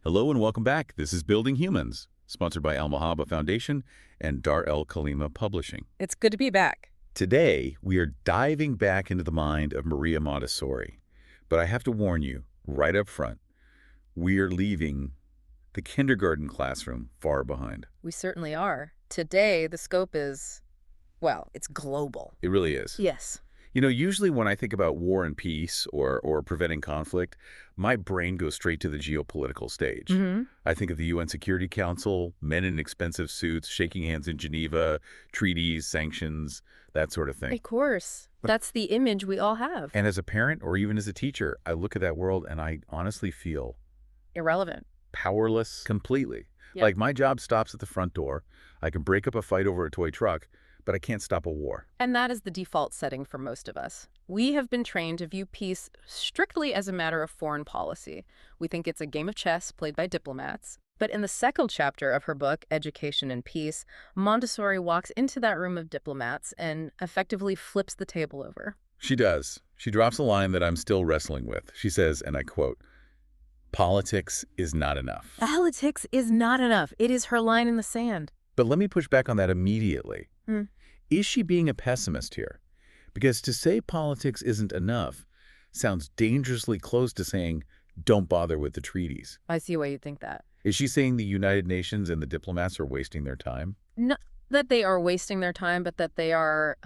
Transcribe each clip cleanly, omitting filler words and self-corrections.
Hello and welcome back. This is Building Humans, sponsored by Al Mahaba Foundation and Dar El Kalima Publishing. It's good to be back. Today, we are diving back into the mind of Maria Montessori. But I have to warn you, right up front, we are leaving the kindergarten classroom far behind. We certainly are. Today, the scope is, well, it's global. It really is. Yes. You know, usually when I think about war and peace or preventing conflict, my brain goes straight to the geopolitical stage. I think of the UN Security Council, men in expensive suits, shaking hands in Geneva, treaties, sanctions, that sort of thing. Of course. That's the image we all have. And as a parent or even as a teacher, I look at that world and I honestly feel Irrelevant. powerless completely. Yep. Like my job stops at the front door. I can break up a fight over a toy truck, but I can't stop a war. And that is the default setting for most of us. We have been trained to view peace strictly as a matter of foreign policy. We think it's a game of chess played by diplomats. But in the second chapter of her book, Education and Peace, Montessori walks into that room of diplomats and effectively flips the table over. She does. She drops a line that I'm still wrestling with. She says, and I quote, "Politics is not enough." Politics is not enough. It is her line in the sand. But let me push back on that immediately. Is she being a pessimist here? Because to say politics isn't enough sounds dangerously close to saying, don't bother with the treaties. I see why you think that. Is she saying the United Nations and the diplomats are wasting their time? Not that they are wasting their time, but that they are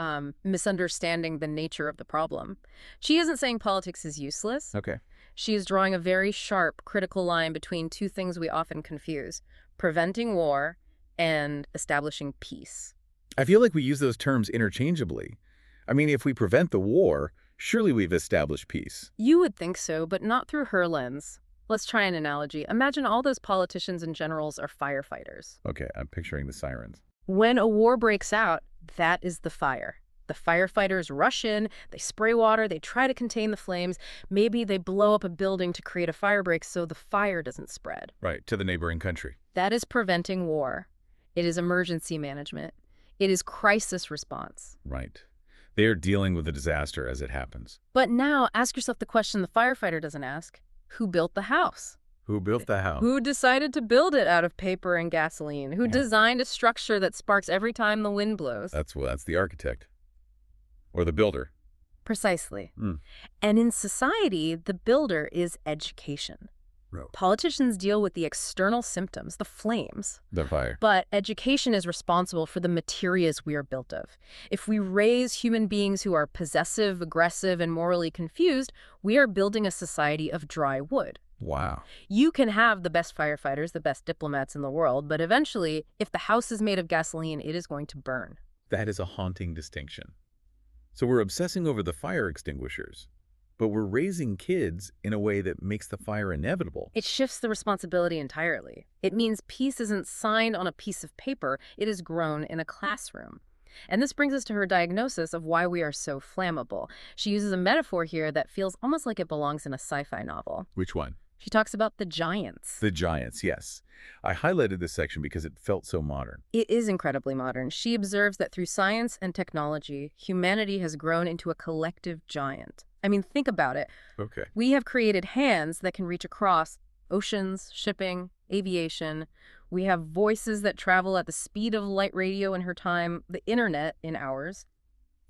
misunderstanding the nature of the problem. She isn't saying politics is useless. Okay. She is drawing a very sharp, critical line between two things we often confuse: preventing war and establishing peace. I feel like we use those terms interchangeably. I mean, if we prevent the war, surely we've established peace. You would think so, but not through her lens. Let's try an analogy. Imagine all those politicians and generals are firefighters. Okay, I'm picturing the sirens. When a war breaks out, that is the fire. The firefighters rush in, they spray water, they try to contain the flames. Maybe they blow up a building to create a fire break so the fire doesn't spread. Right, to the neighboring country. That is preventing war. It is emergency management. It is crisis response. Right. They are dealing with the disaster as it happens. But now ask yourself the question the firefighter doesn't ask. Who built the house? Who built the house? Who decided to build it out of paper and gasoline? Who designed a structure that sparks every time the wind blows? That's the architect. Or the builder. Precisely. And in society, the builder is education. Politicians deal with the external symptoms, the flames. The fire. But education is responsible for the materials we are built of. If we raise human beings who are possessive, aggressive, and morally confused, we are building a society of dry wood. Wow. You can have the best firefighters, the best diplomats in the world, but eventually, if the house is made of gasoline, it is going to burn. That is a haunting distinction. So we're obsessing over the fire extinguishers, but we're raising kids in a way that makes the fire inevitable. It shifts the responsibility entirely. It means peace isn't signed on a piece of paper, it is grown in a classroom. And this brings us to her diagnosis of why we are so flammable. She uses a metaphor here that feels almost like it belongs in a sci-fi novel. Which one? She talks about the giants. The giants, yes. I highlighted this section because it felt so modern. It is incredibly modern. She observes that through science and technology, humanity has grown into a collective giant. I mean, think about it. Okay. We have created hands that can reach across oceans, shipping, aviation. We have voices that travel at the speed of light radio in her time, the internet in ours.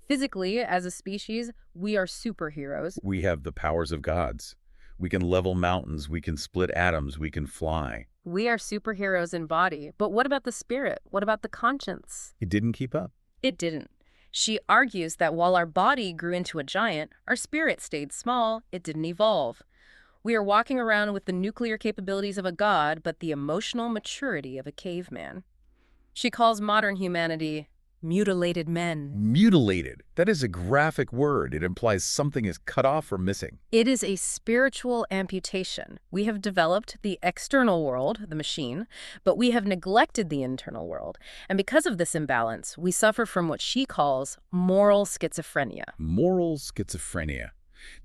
Physically, as a species, we are superheroes. We have the powers of gods. We can level mountains, we can split atoms, we can fly. We are superheroes in body. But what about the spirit? What about the conscience? It didn't keep up. It didn't. She argues that while our body grew into a giant, our spirit stayed small. It didn't evolve. We are walking around with the nuclear capabilities of a god, but the emotional maturity of a caveman. She calls modern humanity mutilated men. Mutilated. That is a graphic word. It implies something is cut off or missing. It is a spiritual amputation. We have developed the external world, the machine, but we have neglected the internal world. And because of this imbalance, we suffer from what she calls moral schizophrenia. Moral schizophrenia.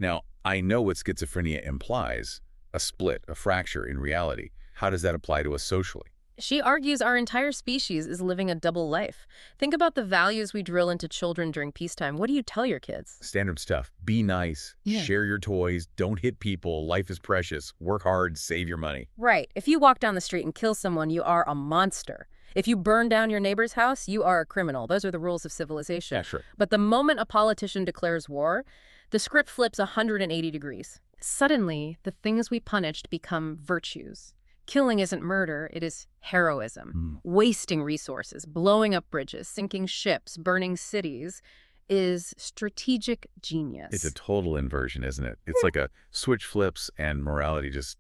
Now, I know what schizophrenia implies. A split, a fracture in reality. How does that apply to us socially? She argues our entire species is living a double life. Think about the values we drill into children during peacetime. What do you tell your kids? Standard stuff. Be nice, Yeah. share your toys, don't hit people, life is precious, work hard, save your money. Right. If you walk down the street and kill someone, you are a monster. If you burn down your neighbor's house, you are a criminal. Those are the rules of civilization. Yeah, sure. But the moment a politician declares war, the script flips 180 degrees. Suddenly, the things we punished become virtues. Killing isn't murder, it is heroism. Wasting resources, blowing up bridges, sinking ships, burning cities is strategic genius. It's a total inversion, isn't it? It's like a switch flips and morality just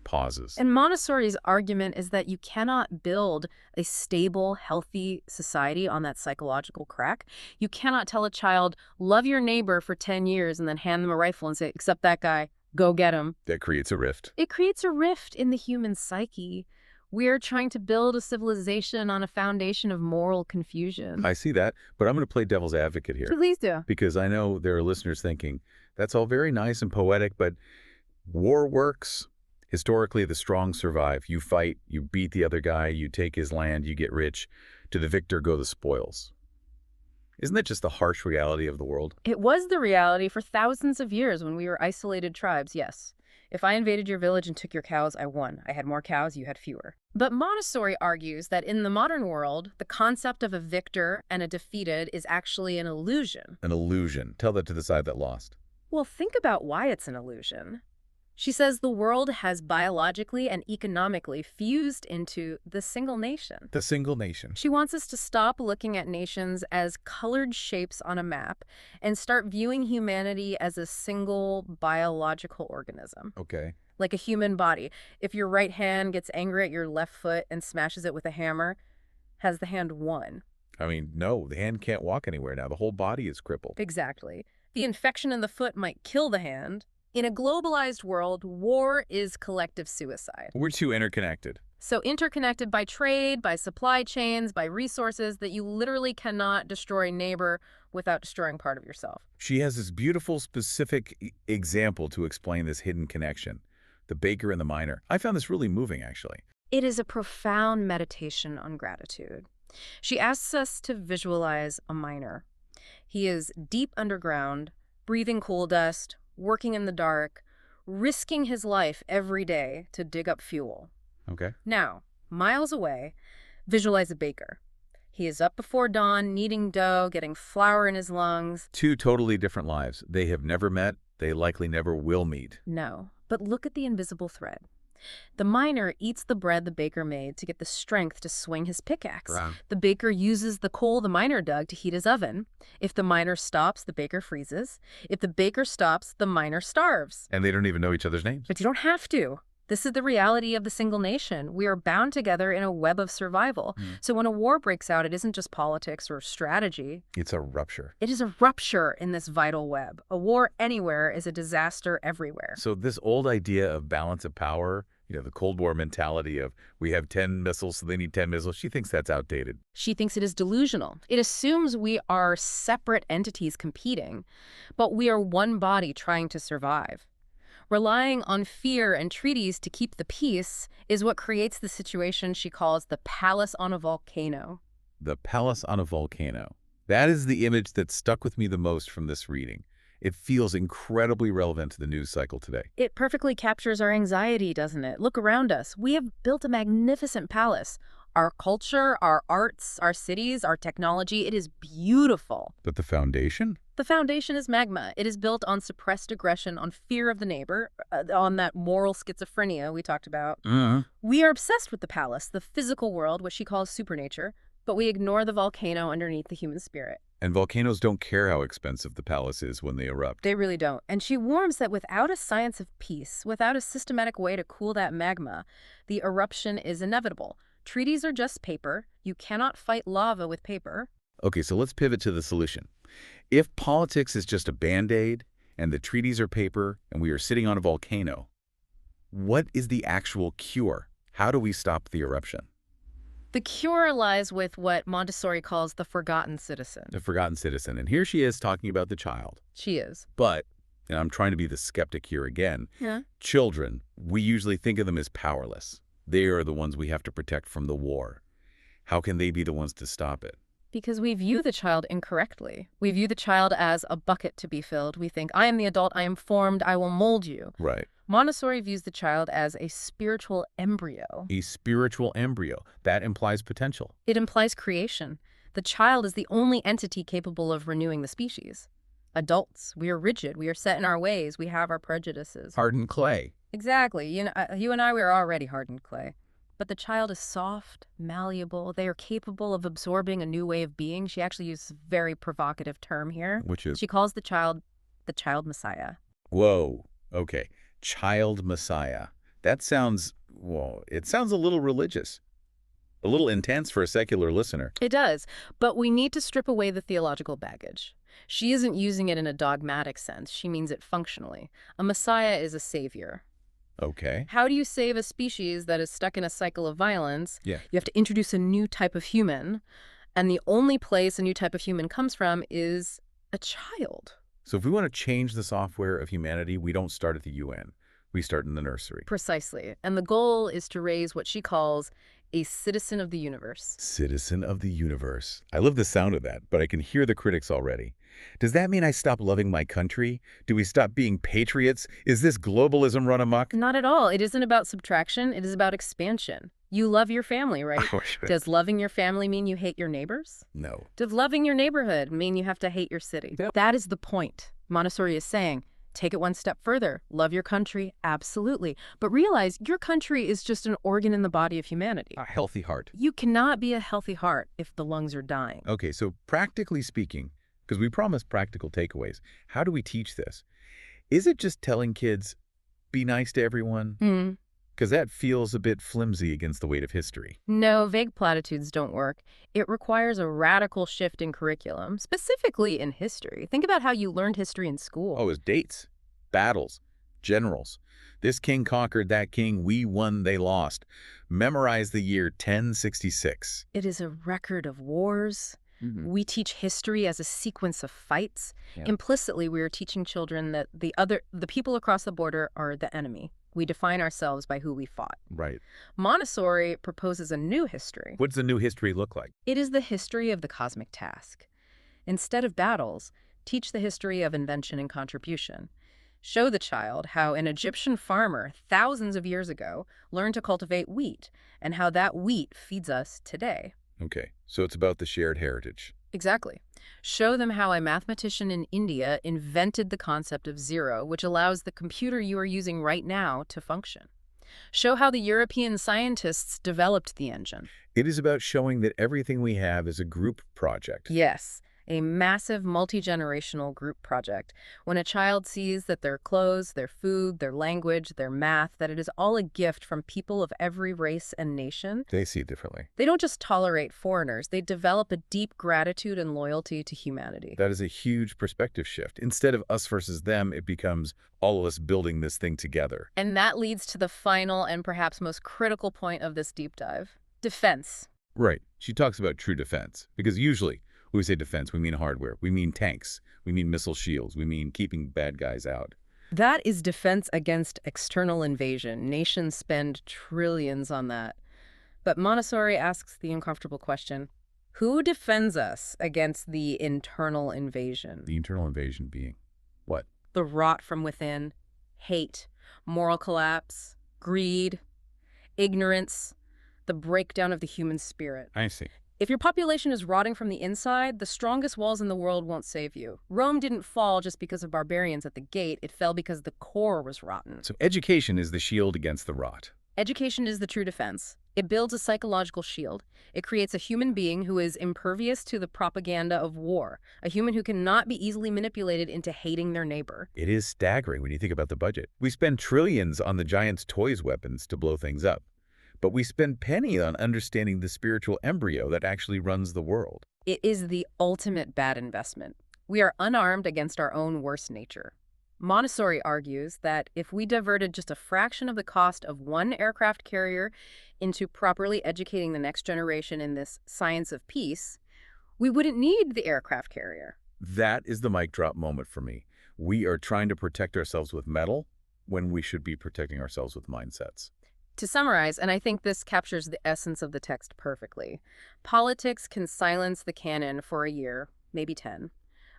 pauses. And Montessori's argument is that you cannot build a stable, healthy society on that psychological crack. You cannot tell a child, love your neighbor for 10 years and then hand them a rifle and say, except that guy, go get him. That creates a rift. It creates a rift in the human psyche. We're trying to build a civilization on a foundation of moral confusion. I see that, but I'm going to play devil's advocate here. Please do. Because I know there are listeners thinking, that's all very nice and poetic, but war works. Historically, the strong survive. You fight, you beat the other guy, you take his land, you get rich. To the victor go the spoils. Isn't that just the harsh reality of the world? It was the reality for thousands of years when we were isolated tribes, yes. If I invaded your village and took your cows, I won. I had more cows, you had fewer. But Montessori argues that in the modern world, the concept of a victor and a defeated is actually an illusion. An illusion. Tell that to the side that lost. Well, think about why it's an illusion. She says the world has biologically and economically fused into the single nation. The single nation. She wants us to stop looking at nations as colored shapes on a map and start viewing humanity as a single biological organism. Okay. Like a human body. If your right hand gets angry at your left foot and smashes it with a hammer, has the hand won? I mean, no, the hand can't walk anywhere now. The whole body is crippled. Exactly. The infection in the foot might kill the hand. In a globalized world, war is collective suicide. We're too interconnected. So interconnected by trade, by supply chains, by resources that you literally cannot destroy neighbor without destroying part of yourself. She has this beautiful, specific example to explain this hidden connection. The baker and the miner. I found this really moving, actually. It is a profound meditation on gratitude. She asks us to visualize a miner. He is deep underground, breathing coal dust, working in the dark, risking his life every day to dig up fuel. Okay. Now, miles away, visualize a baker. He is up before dawn, kneading dough, getting flour in his lungs. Two totally different lives. They have never met. They likely never will meet. No, but look at the invisible thread. The miner eats the bread the baker made to get the strength to swing his pickaxe. Right. The baker uses the coal the miner dug to heat his oven. If the miner stops, the baker freezes. If the baker stops, the miner starves. And they don't even know each other's names. But you don't have to. This is the reality of the single nation. We are bound together in a web of survival. So when a war breaks out, it isn't just politics or strategy. It's a rupture. It is a rupture in this vital web. A war anywhere is a disaster everywhere. So this old idea of balance of power, the Cold War mentality of we have 10 missiles, so they need 10 missiles, she thinks that's outdated. She thinks it is delusional. It assumes we are separate entities competing, but we are one body trying to survive. Relying on fear and treaties to keep the peace is what creates the situation she calls the palace on a volcano. The palace on a volcano. That is the image that stuck with me the most from this reading. It feels incredibly relevant to the news cycle today. It perfectly captures our anxiety, doesn't it? Look around us. We have built a magnificent palace. Our culture, our arts, our cities, our technology, it is beautiful. But the foundation? The foundation is magma. It is built on suppressed aggression, on fear of the neighbor, on that moral schizophrenia we talked about. We are obsessed with the palace, the physical world, what she calls supernature, but we ignore the volcano underneath the human spirit. And volcanoes don't care how expensive the palace is when they erupt. They really don't. And she warns that without a science of peace, without a systematic way to cool that magma, the eruption is inevitable. Treaties are just paper. You cannot fight lava with paper. Okay, so let's pivot to the solution. If politics is just a Band-Aid and the treaties are paper and we are sitting on a volcano, what is the actual cure? How do we stop the eruption? The cure lies with what Montessori calls the forgotten citizen. The forgotten citizen. And here she is talking about the child. She is. But, and I'm trying to be the skeptic here again, Yeah. children, we usually think of them as powerless. They are the ones we have to protect from the war. How can they be the ones to stop it? Because we view the child incorrectly. We view the child as a bucket to be filled. We think, I am the adult, I am formed, I will mold you. Right. Montessori views the child as a spiritual embryo. A spiritual embryo. That implies potential. It implies creation. The child is the only entity capable of renewing the species. Adults, we are rigid, we are set in our ways, we have our prejudices. Hardened clay. Exactly. You and I, we are already hardened clay. But the child is soft, malleable. They are capable of absorbing a new way of being. She actually uses a very provocative term here. Which is? She calls the child Messiah. Whoa. Okay. Child Messiah. That sounds, well, it sounds a little religious. A little intense for a secular listener. It does, but we need to strip away the theological baggage. She isn't using it in a dogmatic sense. She means it functionally. A Messiah is a savior. Okay. How do you save a species that is stuck in a cycle of violence? Yeah. You have to introduce a new type of human, and the only place a new type of human comes from is a child. So if we want to change the software of humanity, we don't start at the UN. We start in the nursery. Precisely. And the goal is to raise what she calls a citizen of the universe. Citizen of the universe. I love the sound of that, but I can hear the critics already. Does that mean I stop loving my country? Do we stop being patriots? Is this globalism run amok? Not at all. It isn't about subtraction. It is about expansion. You love your family, right? Does loving your family mean you hate your neighbors? No. Does loving your neighborhood mean you have to hate your city? Yep. That is the point. Montessori is saying, take it one step further. Love your country, absolutely. But realize your country is just an organ in the body of humanity. A healthy heart. You cannot be a healthy heart if the lungs are dying. Okay, so practically speaking, because we promise practical takeaways, how do we teach this? Is it just telling kids, be nice to everyone? Because that feels a bit flimsy against the weight of history. No, vague platitudes don't work. It requires a radical shift in curriculum, specifically in history. Think about how you learned history in school. Oh, it's dates, battles, generals. This king conquered that king, we won, they lost. Memorize the year 1066. It is a record of wars. We teach history as a sequence of fights. Yeah. Implicitly, we are teaching children that the people across the border are the enemy. We define ourselves by who we fought. Right. Montessori proposes a new history. What does the new history look like? It is the history of the cosmic task. Instead of battles, teach the history of invention and contribution. Show the child how an Egyptian farmer thousands of years ago learned to cultivate wheat and how that wheat feeds us today. Okay, so it's about the shared heritage. Exactly. Show them how a mathematician in India invented the concept of zero, which allows the computer you are using right now to function. Show how the European scientists developed the engine. It is about showing that everything we have is a group project. Yes, a massive multi-generational group project. When a child sees that their clothes, their food, their language, their math, that it is all a gift from people of every race and nation, They see it differently. they don't just tolerate foreigners, they develop a deep gratitude and loyalty to humanity. That is a huge perspective shift. Instead of us versus them, it becomes all of us building this thing together. And that leads to the final and perhaps most critical point of this deep dive. Defense. Right. She talks about true defense, because usually when we say defense, we mean hardware. We mean tanks. We mean missile shields. We mean keeping bad guys out. That is defense against external invasion. Nations spend trillions on that. But Montessori asks the uncomfortable question, who defends us against the internal invasion? The internal invasion being what? The rot from within, hate, moral collapse, greed, ignorance, the breakdown of the human spirit. I see. If your population is rotting from the inside, the strongest walls in the world won't save you. Rome didn't fall just because of barbarians at the gate. It fell because the core was rotten. So education is the shield against the rot. Education is the true defense. It builds a psychological shield. It creates a human being who is impervious to the propaganda of war, a human who cannot be easily manipulated into hating their neighbor. It is staggering when you think about the budget. We spend trillions on the giant's toys weapons to blow things up. But we spend pennies on understanding the spiritual embryo that actually runs the world. It is the ultimate bad investment. We are unarmed against our own worst nature. Montessori argues that if we diverted just a fraction of the cost of one aircraft carrier into properly educating the next generation in this science of peace, we wouldn't need the aircraft carrier. That is the mic drop moment for me. We are trying to protect ourselves with metal when we should be protecting ourselves with mindsets. To summarize, and I think this captures the essence of the text perfectly, politics can silence the canon for a year, maybe 10,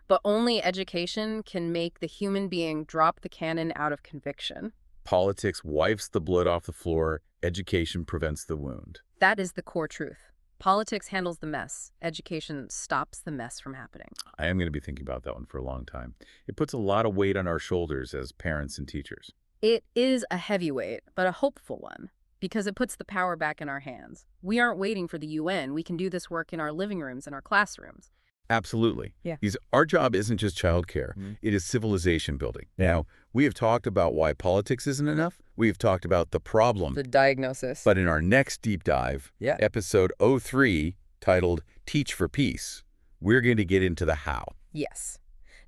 but only education can make the human being drop the canon out of conviction. Politics wipes the blood off the floor. Education prevents the wound. That is the core truth. Politics handles the mess. Education stops the mess from happening. I am going to be thinking about that one for a long time. It puts a lot of weight on our shoulders as parents and teachers. It is a heavyweight, but a hopeful one, because it puts the power back in our hands. We aren't waiting for the UN. We can do this work in our living rooms and our classrooms. Absolutely. Yeah. Our job isn't just childcare. It is civilization building. Now, we have talked about why politics isn't enough. We have talked about the problem. The diagnosis. But in our next deep dive, episode 03, titled Teach for Peace, we're going to get into the how. Yes.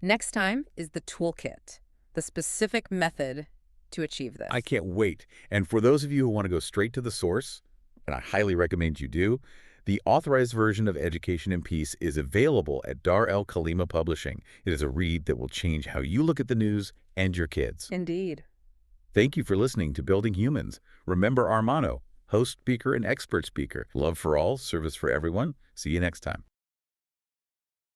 Next time is the toolkit, the specific method to achieve this. I can't wait. And for those of you who want to go straight to the source, and I highly recommend you do, the authorized version of Education in Peace is available at Dar el Kalima Publishing. It is a read that will change how you look at the news and your kids. Indeed. Thank you for listening to Building Humans. Remember our motto, host speaker and expert speaker. Love for all, service for everyone. See you next time.